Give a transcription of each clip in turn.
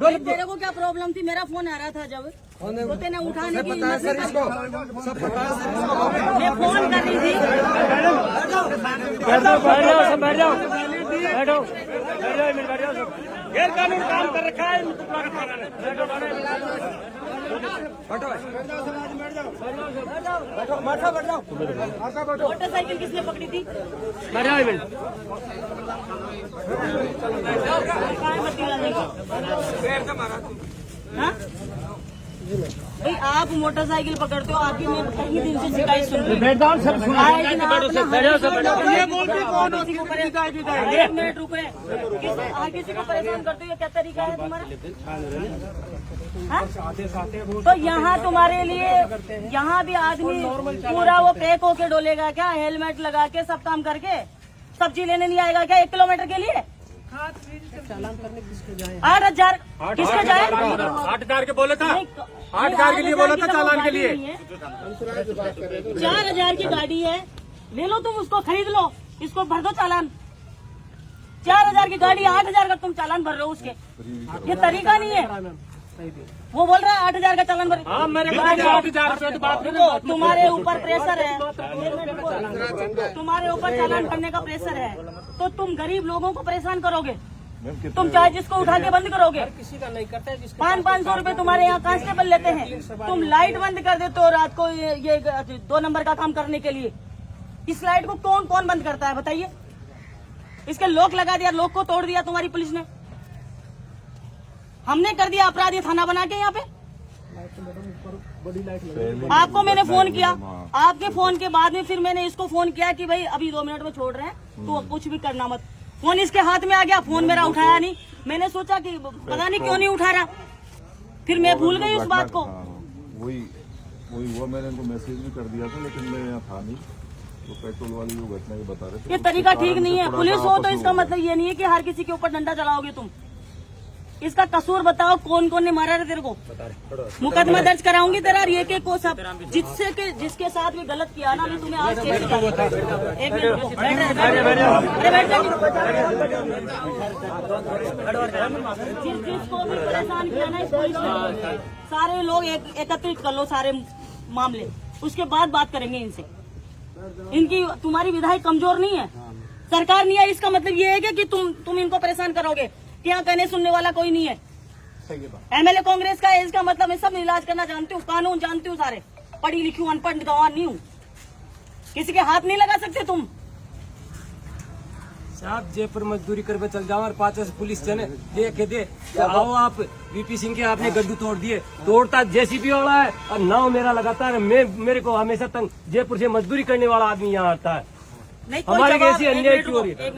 तेरे को क्या प्रॉब्लम थी? मेरा फोन आ रहा था जब तो तेने उठाने की मैं फोन कर रही थी। गैर कानूनी काम कर रखा है। मोटरसाइकिल किसने पकड़ी थी? हाँ? भाई आप मोटरसाइकिल पकड़ते हो, आपकी मैं कई दिन से शिकायत सुन रही हूँ। एक मिनट रुके, किसी को परेशान करते हो, क्या तरीका है तुम्हारा? तो यहाँ तुम्हारे लिए यहाँ भी आदमी पूरा वो पैक होके डोलेगा क्या? हेलमेट लगा के सब काम करके सब्जी लेने नहीं आएगा क्या 1 किलोमीटर के लिए? 8,000 किसके जाए? 8,000 के बोला था, 8,000 के लिए बोला था चालान के लिए। 4,000 की गाड़ी है, ले लो तुम उसको, खरीद लो, इसको भर दो चालान। 4,000 की गाड़ी 8,000 का तुम चालान भर रहे हो उसके, ये तरीका नहीं है। वो बोल रहा है 8,000 का चालान भर। हाँ मेरे 8,000 बात तुम्हारे ऊपर प्रेशर है, तुम्हारे ऊपर चालान करने का प्रेशर है, तो तुम गरीब लोगों को परेशान करोगे। तुम चाहे जिसको उठा के बंद करोगे, 500 रुपए तुम्हारे यहाँ कांस्टेबल लेते हैं, तुम लाइट बंद कर देते हो रात को ये 2 नंबर का काम करने के लिए। इस लाइट को कौन बंद करता है बताइए? इसके लॉक लगा दिया, लॉक को तोड़ दिया तुम्हारी पुलिस ने। हमने कर दिया अपराधी थाना बना के यहाँ पे। आपको मैंने फोन किया, आपके फोन के बाद में फिर मैंने इसको फोन किया कि भाई अभी 2 मिनट में छोड़ रहे हैं, तो कुछ भी करना मत। फोन इसके हाथ में आ गया, फोन मेरा उठाया नहीं। मैंने सोचा कि पता नहीं क्यों नहीं उठा रहा, फिर मैं भूल गई उस बात को। वही हुआ, मैंने इनको मैसेज भी कर दिया था, लेकिन मैं यहाँ था नहीं। तो पेट्रोल वाली जो घटना ये बता रहे थे, ये तरीका ठीक नहीं है। पुलिस हो तो इसका मतलब ये नहीं है कि हर किसी के ऊपर डंडा चलाओगे तुम। इसका कसूर बताओ, कौन कौन ने मारा है तेरे को? मुकदमा दर्ज कराऊंगी तेरा, ये के को सब जिसके साथ भी गलत किया ना, मैं तुम्हें आज केस करूंगा। एक मिनट जिसको भी परेशान किया ना इस पुलिस ने, सारे लोग एकत्रित कर लो सारे मामले, उसके बाद बात करेंगे इनसे। इनकी तुम्हारी विधायक कमजोर नहीं है, सरकार नहीं है, इसका मतलब ये है कि तुम इनको परेशान करोगे। यहाँ कहने सुनने वाला कोई नहीं है। एमएलए कांग्रेस का है, इसका मतलब मैं सब इलाज करना जानती हूँ, कानून जानती हूँ सारे, पढ़ी लिखी हूँ, अनपढ़ गंवार नहीं हूँ। किसी के हाथ नहीं लगा सकते तुम। साहब जयपुर मजदूरी करके चल जाओ और 50 पुलिस जने देखे दे तो आओ आप। वीपी सिंह के आपने गड्ढू तोड़ दिए, तोड़ता जेसीबी वाला है और नाव मेरा लगातार है। मेरे को हमेशा तंग जयपुर से मजदूरी करने वाला आदमी यहाँ आता है। हमारे कैसी अन्याय क्यों हो रही है?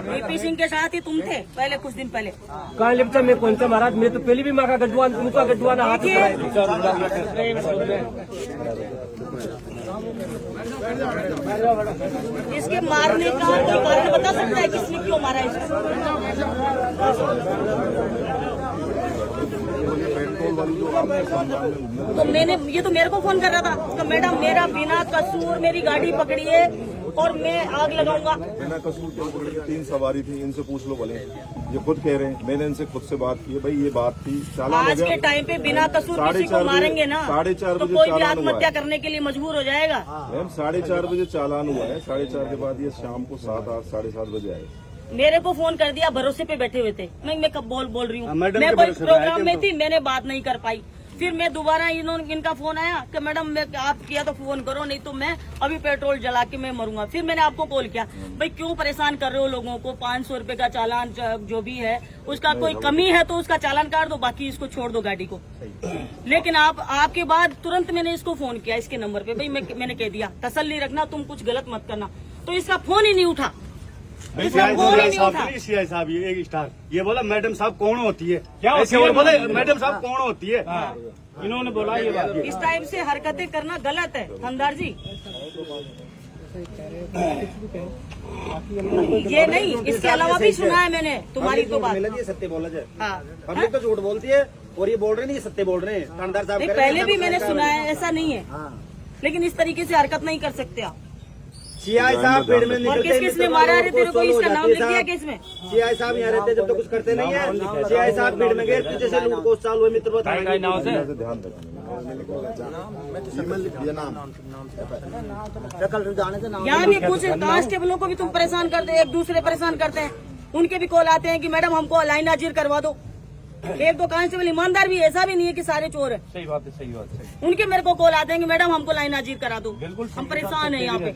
वीपी सिंह के साथ ही तुम थे पहले, कुछ दिन पहले। कहाँ लिपटा मैं कौन सा महाराज, मैं तो पहले भी माँ का गड्ढुआना हाथ इसके मारने का कारण बता सकता है किसने क्यों मारा इसको? तो मैंने ये तो मेरे को फोन कर रहा था तो मैडम मेरा बिना कसूर मेरी गाड़ी पकड़ी है और मैं आग लगाऊंगा। बिना कसूर क्यों पकड़ी? 3 सवारी थी, इनसे पूछ लो भले, ये खुद कह रहे हैं। मैंने इनसे खुद से बात की है, भाई ये बात थी। आज के टाइम पे बिना कसूर किसी को मारेंगे ना 4:30 तो बजे कोई भी आत्महत्या करने के लिए मजबूर हो जाएगा। मैम 4:30 बजे चालान हुआ है, 4:30 के बाद ये शाम को 7, 8, 7:30 बजे आए। मेरे को फोन कर दिया, भरोसे पे बैठे हुए थे। मैं कब बोल रही हूँ, मैं कोई प्रोग्राम में थी, मैंने बात नहीं कर पाई। फिर मैं दोबारा इनका फोन आया कि मैडम मैं आप किया तो फोन करो, नहीं तो मैं अभी पेट्रोल जला के मैं मरूंगा। फिर मैंने आपको कॉल किया, भाई क्यों परेशान कर रहे हो लोगों को? 500 रुपए का चालान जो भी है उसका कोई कमी है तो उसका चालान काट दो, बाकी इसको छोड़ दो गाड़ी को। लेकिन आपके बाद तुरंत मैंने इसको फोन किया इसके नंबर पे, भाई मैंने कह दिया तसल्ली रखना, तुम कुछ गलत मत करना। तो इसका फोन ही नहीं उठा। सीआई साहब ये एक स्टार ये बोला मैडम साहब कौन होती है? क्या बोले मैडम साहब कौन होती है? इन्होंने बोला ये बात। इस टाइप से हरकतें करना गलत है थानेदार जी। ये नहीं, इसके अलावा भी सुना है मैंने तुम्हारी तो बात। सत्य बोला जाए, पब्लिक तो झूठ बोलती है और ये बोल रहे नहीं, सत्य बोल रहे हैं थानेदार साहब। पहले भी मैंने सुना है, ऐसा नहीं है, लेकिन इस तरीके से हरकत नहीं कर सकते आप। सीआई साहब भीड़ में और निकलते किसने मारा है तेरे को, इसका नाम लिख दिया केस में? सीआई साहब यहाँ रहते जब तो कुछ करते नहीं है। सीआई साहब भीड़ में गए पीछे से लूट को चालू हुए मित्र ध्यान रखना। यहाँ भी कुछ कांस्टेबलों को भी तुम परेशान करते हैं, एक दूसरे परेशान करते हैं। उनके भी कॉल आते हैं कि मैडम हमको लाइन हाजिर करवा दो। एक दो कांस्टेबल ईमानदार भी, ऐसा भी नहीं है कि सारे चोर है। सही बात है, सही बात है। उनके मेरे को कॉल आते हैं कि मैडम हमको लाइन हाजिर करा दो, हम परेशान है यहाँ पे।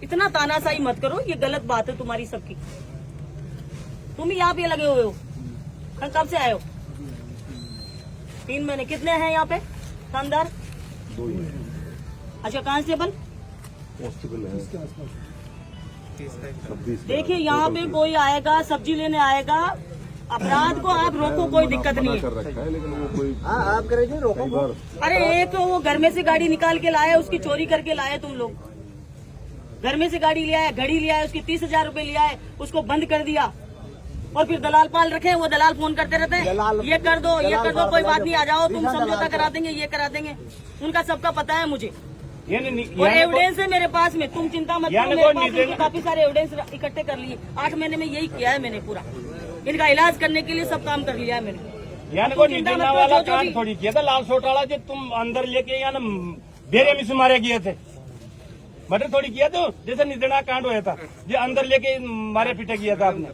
इतना तानाशाही मत करो, ये गलत बात है तुम्हारी सबकी। तुम ही यहाँ पे लगे हुए हो, कब से आए हो? 3 महीने। कितने हैं यहाँ पे थानेदार? 2 ही अच्छा, कांस्टेबल? कांस्टेबल है 26। देखिए यहाँ पे कोई आएगा, सब्जी लेने आएगा, अपराध को आप रोको, कोई दिक्कत नहीं कर है। रखा है, लेकिन वो कोई आप करेंगे रोको। कई बार अरे एक वो घर में से गाड़ी निकाल के लाया, उसकी चोरी करके लाए तुम लोग। घर में से गाड़ी लिया है, घड़ी लिया है, उसकी 30,000 रूपये लिया है, उसको बंद कर दिया। और फिर दलाल पाल रखे हैं, वो दलाल फोन करते रहते हैं, ये कर दो, ये कर दो, कोई बात नहीं, आ जाओ, तुम समझौता करा देंगे, ये करा देंगे। उनका सबका पता है मुझे, और एविडेंस है मेरे पास में। तुम चिंता मत करो, मेरे पास उनके काफी सारे एविडेंस इकट्ठे कर लिए। 8 महीने में यही किया है मैंने पूरा। इनका इलाज करने के लिए सब काम कर लिया है मैंने। यानी कोई निदेना वाला काम थोड़ी किया था लाल सोटाला जो तुम अंदर लेके या बेरे में से मारे गए थे, मर्डर थोड़ी किया तो जैसे निदेना कांड हुआ था, जो अंदर लेके मारे पीटे किया था आपने।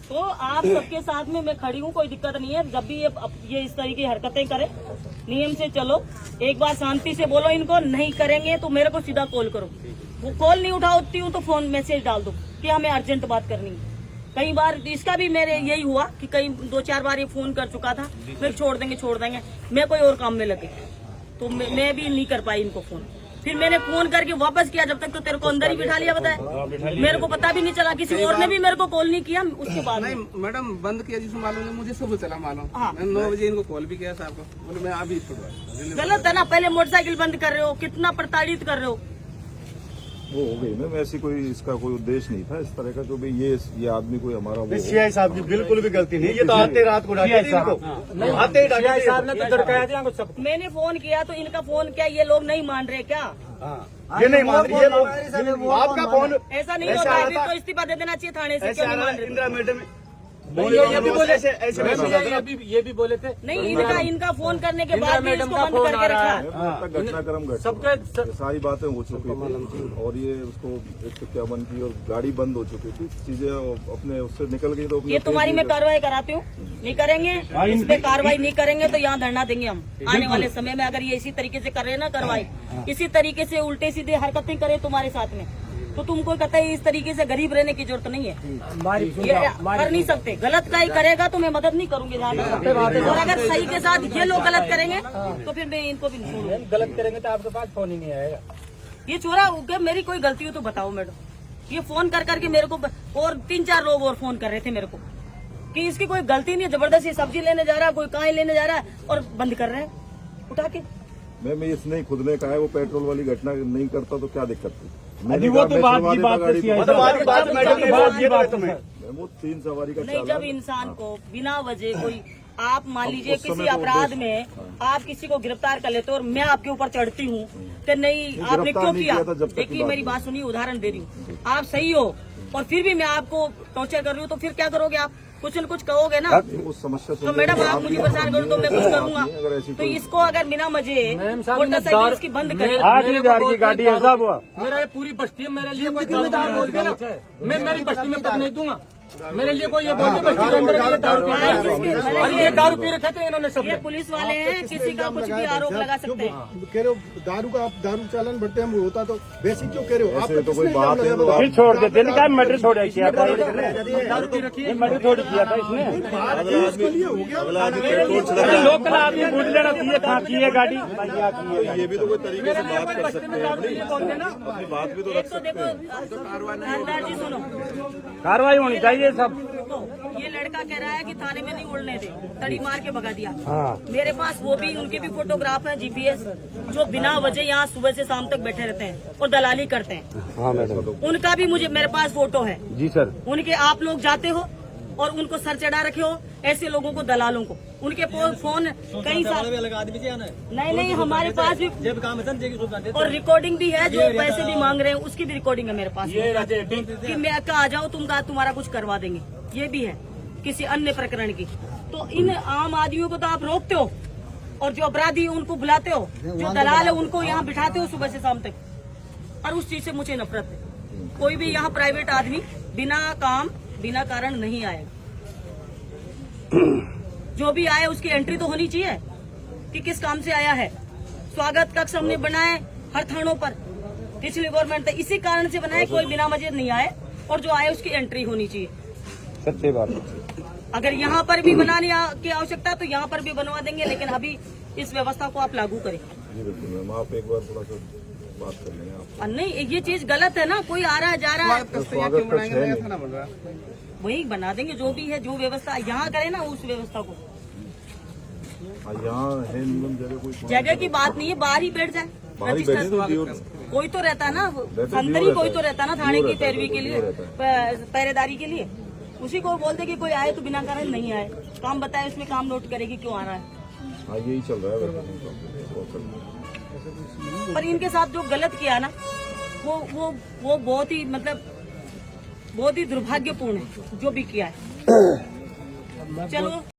तो आप सबके साथ में मैं खड़ी हूँ, कोई दिक्कत नहीं है। जब भी ये इस तरह की हरकतें करे, नियम से चलो। एक बार शांति से बोलो इनको, नहीं करेंगे तो मेरे को सीधा कॉल करो। वो कॉल नहीं उठाती हूँ तो फोन मैसेज डाल दो कि हमें अर्जेंट बात करनी है। कई बार इसका भी मेरे यही हुआ कि कई 2-4 बार ये फोन कर चुका था, फिर छोड़ देंगे, मैं कोई और काम में लगे तो मैं भी नहीं कर पाई इनको फोन। फिर मैंने फोन करके वापस किया, जब तक तो तेरे को अंदर ही बिठा लिया। बताया मेरे को पता भी नहीं चला, किसी और ने भी मेरे को कॉल नहीं किया उसके बाद। नहीं मैडम, बंद किया जिसको मालूम नहीं, मुझे सुबह चला मालूम। हाँ। मैंने 9 बजे इनको कॉल भी किया साहब को, बोले मैं अभी गलत है ना। पहले मोटरसाइकिल बंद कर रहे हो, कितना प्रताड़ित कर रहे हो। वो हो गई मैम, ऐसी कोई इसका कोई उद्देश्य नहीं था इस तरह का, जो भी ये आदमी कोई हमारा वो सीआई साहब की बिल्कुल भी गलती नहीं, ये तो आते रात को डांटे थे इनको, आते ही डांटे थे। साहब ने तो दड़काया था सब। मैंने फोन किया तो इनका फोन क्या ये लोग नहीं मान रहे क्या? ये नहीं मान रही, ये लोग आपका फोन ऐसा नहीं होता है, फिर तो इस्तीफा दे देना चाहिए थाने से। ऐसे क्यों आ नहीं रहा मान है। रहे? इंदिरा मैडम ये भी बोले थे, ये भी बोले थे। नहीं, इनका फोन करने के बाद भी इसको बंद करके रखा। तक घटनाक्रम घट सबके सारी बातें हो चुकी थी, और ये उसको एक सत्यापन की और गाड़ी बंद हो चुकी थी, चीजें अपने उससे निकल गई। तो ये तुम्हारी मैं कार्रवाई कराती हूँ, नहीं करेंगे इस पे कार्रवाई नहीं करेंगे तो यहाँ धरना देंगे हम आने वाले समय में। अगर ये इसी तरीके से कर रहे ना कार्रवाई, इसी तरीके से उल्टे सीधे हरकतें करे तुम्हारे साथ में, तो तुमको कहता है इस तरीके से गरीब रहने की जरूरत नहीं है। ये कर नहीं सकते। गलत का ही करेगा तो मैं मदद नहीं करूंगी ध्यान रखना। और अगर सही के साथ ये लोग गलत करेंगे तो फिर मैं इनको भी नहीं छोड़ूंगी। गलत करेंगे तो आपके पास फोन ही नहीं आएगा। ये चोरा उनके मेरी कोई गलती हो तो बताओ मैडम। ये फोन कर करके मेरे को और 3-4 लोग और फोन कर रहे थे मेरे को कि इसकी कोई गलती नहीं है, जबरदस्ती सब्जी लेने जा रहा है, कोई कहाँ लेने जा रहा है और बंद कर रहे हैं उठा के। मैं इसने खुद ने कहा है वो पेट्रोल वाली घटना नहीं करता तो क्या दिक्कत थी। अभी वो तो बात की बात है, बात मैडम ने बोल दिया था तुम्हें। वो 3 सवारी का नहीं, जब चालान इंसान को बिना वजह कोई आप मान लीजिए उस समय किसी तो अपराध उद्देश्य- में आप किसी को गिरफ्तार कर लेते हो और मैं आपके ऊपर चढ़ती हूँ तो नहीं आपने गिरफ्तार क्यों नहीं किया? किया था जब तक की देखिए बात मेरी है। बात सुनिए, उदाहरण दे रही हूँ। आप सही हो और फिर भी मैं आपको टॉर्चर कर रही हूँ तो फिर क्या करोगे आप? कुछ न कुछ कहोगे ना। उस समस्या तो मैडम आप मुझे परेशान करो तो मैं कुछ करूंगा। अगर ऐसी तो इसको अगर बिना मजे मोटरसाइकिल इसकी बंद करे। 8,000 की गाड़ी है साहब। हुआ मेरा ये पूरी बस्ती मेरे लिए कोई जिम्मेदार बोल के ना, मैं मेरी बस्ती में तक नहीं दूंगा। मेरे लिए कोई ये बोलते बस्ती के अंदर ये दारू पी रहे हैं और ये दारू पी रखे थे इन्होंने सब। ये पुलिस वाले हैं, किसी का कुछ भी आरोप लगा सकते हैं। कह रहे हो दारू का, आप दारू चालान बढ़ते हम होता तो वैसे क्यों कह रहे हो? ऐसे तो कोई बात है तो फिर छोड़ देते हैं। क्या मर्डर थोड़ा किया था, दारू पी रखी है। मर्डर थोड़ी किया था इसने। अरे लोकल आदमी पूछ लेना चाहिए कहाँ की है गाड़ी। ये भी तो कोई तरीके से बात कर सकते हैं, अपनी बात भी तो एक तो देखो थानेदार जी सुनो, कार्रवाई होनी चाहिए सब। ये लड़का कह रहा है कि थाने में नहीं उड़ने दे, तड़ी मार के भगा दिया। मेरे पास वो भी उनके भी फोटोग्राफ है जीपीएस, जो बिना वजह यहाँ सुबह से शाम तक बैठे रहते हैं और दलाली करते हैं। हाँ मैडम उनका भी मुझे मेरे पास फोटो है जी सर। उनके। आप लोग जाते हो और उनको सर चढ़ा रखे हो, ऐसे लोगों को, दलालों को। उनके फोन कई साल नहीं हमारे पास भी, और रिकॉर्डिंग भी है, जो पैसे भी मांग रहे हैं उसकी भी रिकॉर्डिंग है मेरे पास कि मैं आ जाओ, तुम कहा तुम्हारा कुछ करवा देंगे, ये भी है किसी अन्य प्रकरण की। तो इन आम आदमियों को तो आप रोकते हो, और जो अपराधी उनको बुलाते हो, जो दलाल है उनको यहाँ बिठाते हो सुबह से शाम तक, और उस चीज से मुझे नफरत है। कोई भी यहाँ प्राइवेट आदमी बिना काम बिना कारण नहीं आएगा। जो भी आए उसकी एंट्री तो होनी चाहिए कि किस काम से आया है। स्वागत कक्ष हमने बनाए हर थानों पर, पिछली गवर्नमेंट इसी कारण से बनाए, कोई बिना वजह नहीं आए, और जो आए उसकी एंट्री होनी चाहिए। सच्ची बात। अगर यहाँ पर भी बनाने की आवश्यकता है तो यहाँ पर भी बनवा देंगे, लेकिन अभी इस व्यवस्था को आप लागू करें। जी बिल्कुल मैम, आप एक बार थोड़ा सा बात कर लेंगे आप। नहीं, ये चीज गलत है ना, कोई आ रहा है जा रहा है, स्वागत कक्ष है नहीं। वही बना देंगे, जो भी है, जो व्यवस्था यहाँ करे ना उस व्यवस्था को। यहाँ है नियम जगह, कोई जगह की बात नहीं है, बाहर ही बैठ जाए, बाहरी बैठे तो दियो- कोई तो रहता है ना, रहता अंदर ही दियो कोई रहता तो रहता है ना, थाने दियो की रहता है, पैरवी के लिए, दियो रहता पहरेदारी के लिए। उसी को बोलते कि कोई आए तो बिना कारण नहीं आए, काम बताए उसमें काम नोट करेगी क्यों आ रहा है। हाँ यही चल रहा है वैसे बहुत चल रहा है। पर इनके साथ जो गलत किया ना, वो बहुत ही, मतलब बहुत ही दुर्भाग्यपूर्ण है जो भी किया है। चलो।